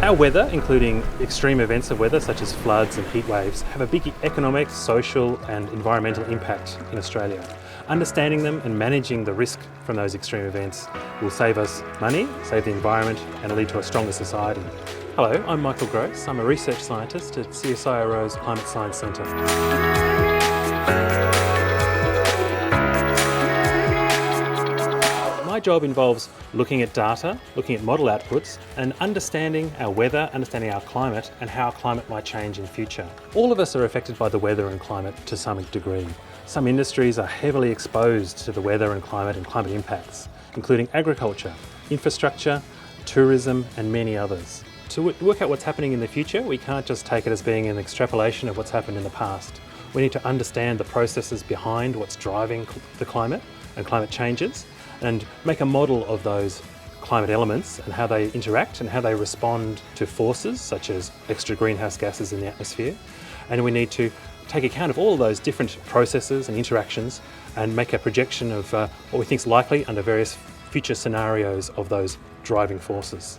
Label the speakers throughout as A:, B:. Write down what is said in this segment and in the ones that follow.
A: Our weather, including extreme events of weather such as floods and heat waves, have a big economic, social and environmental impact in Australia. Understanding them and managing the risk from those extreme events will save us money, save the environment and lead to a stronger society. Hello, I'm Michael Gross. I'm a research scientist at CSIRO's Climate Science Centre. My job involves looking at data, looking at model outputs and understanding our weather, understanding our climate and how climate might change in future. All of us are affected by the weather and climate to some degree. Some industries are heavily exposed to the weather and climate impacts, including agriculture, infrastructure, tourism and many others. To work out what's happening in the future, we can't just take it as being an extrapolation of what's happened in the past. We need to understand the processes behind what's driving the climate and climate changes and make a model of those climate elements and how they interact and how they respond to forces such as extra greenhouse gases in the atmosphere. And we need to take account of all of those different processes and interactions and make a projection of what we think is likely under various future scenarios of those driving forces.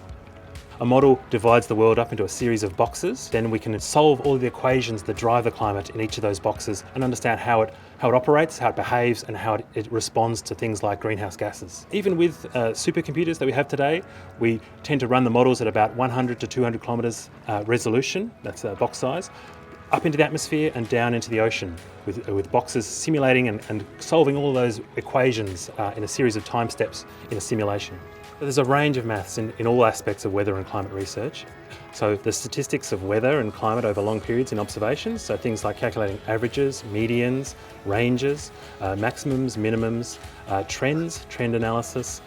A: A model divides the world up into a series of boxes. Then we can solve all the equations that drive the climate in each of those boxes and understand how it operates, how it behaves, and how it responds to things like greenhouse gases. Even with supercomputers that we have today, we tend to run the models at about 100 to 200 kilometres resolution, that's box size, up into the atmosphere and down into the ocean with boxes simulating and solving all those equations in a series of time steps in a simulation. There's a range of maths in all aspects of weather and climate research. So the statistics of weather and climate over long periods in observations, so things like calculating averages, medians, ranges, maximums, minimums, trends, trend analysis,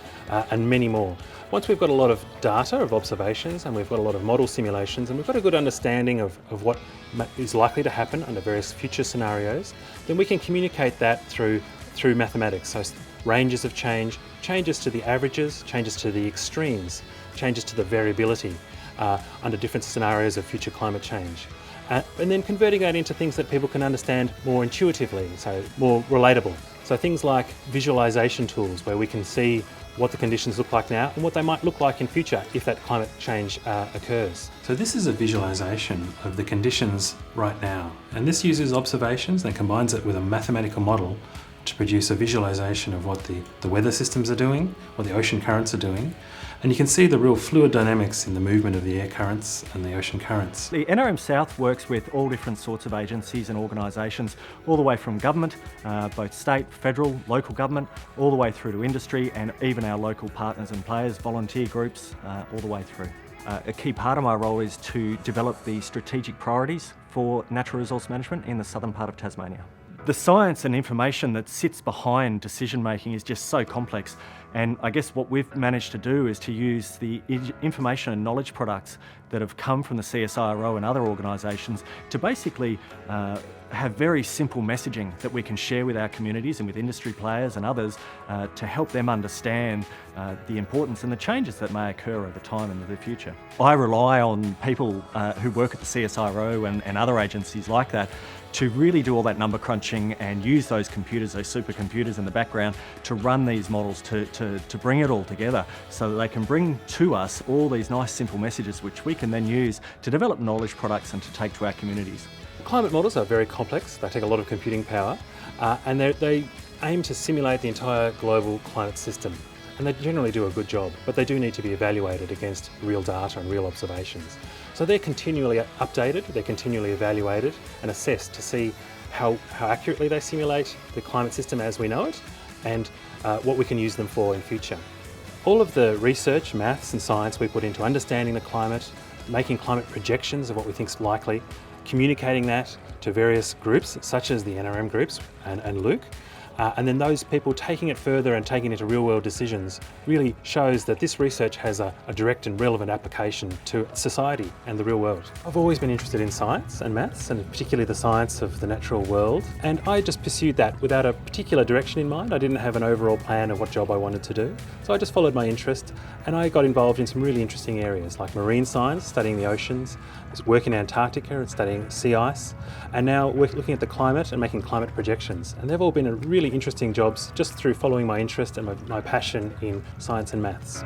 A: and many more. Once we've got a lot of data of observations and we've got a lot of model simulations and we've got a good understanding of what is likely to happen under various future scenarios, then we can communicate that through mathematics. So ranges of change, changes to the averages, changes to the extremes, changes to the variability under different scenarios of future climate change. And then converting that into things that people can understand more intuitively, so more relatable. So things like visualization tools where we can see what the conditions look like now and what they might look like in future if that climate change occurs. So this is a visualization of the conditions right now, and this uses observations and combines it with a mathematical model to produce a visualization of what the weather systems are doing, what the ocean currents are doing, and you can see the real fluid dynamics in the movement of the air currents and the ocean currents.
B: The NRM South works with all different sorts of agencies and organisations, all the way from government, both state, federal, local government, all the way through to industry and even our local partners and players, volunteer groups, all the way through. A key part of my role is to develop the strategic priorities for natural resource management in the southern part of Tasmania. The science and information that sits behind decision making is just so complex, and I guess what we've managed to do is to use the information and knowledge products that have come from the CSIRO and other organisations to basically have very simple messaging that we can share with our communities and with industry players and others to help them understand the importance and the changes that may occur over time into the future. I rely on people who work at the CSIRO and other agencies like that to really do all that number crunching and use those computers, those supercomputers in the background to run these models to bring it all together so that they can bring to us all these nice simple messages which we can then use to develop knowledge products and to take to our communities.
A: Climate models are very complex, they take a lot of computing power and they aim to simulate the entire global climate system. And they generally do a good job, but they do need to be evaluated against real data and real observations. So they're continually updated, they're continually evaluated and assessed to see how accurately they simulate the climate system as we know it and what we can use them for in future. All of the research, maths and science we put into understanding the climate, making climate projections of what we think is likely, communicating that to various groups such as the NRM groups and Luke, and then those people taking it further and taking it to real world decisions really shows that this research has a direct and relevant application to society and the real world. I've always been interested in science and maths, and particularly the science of the natural world, and I just pursued that without a particular direction in mind. I didn't have an overall plan of what job I wanted to do, so I just followed my interest and I got involved in some really interesting areas like marine science, studying the oceans, work in Antarctica and studying sea ice, and now we're looking at the climate and making climate projections, and they've all been really interesting jobs just through following my interest and my passion in science and maths.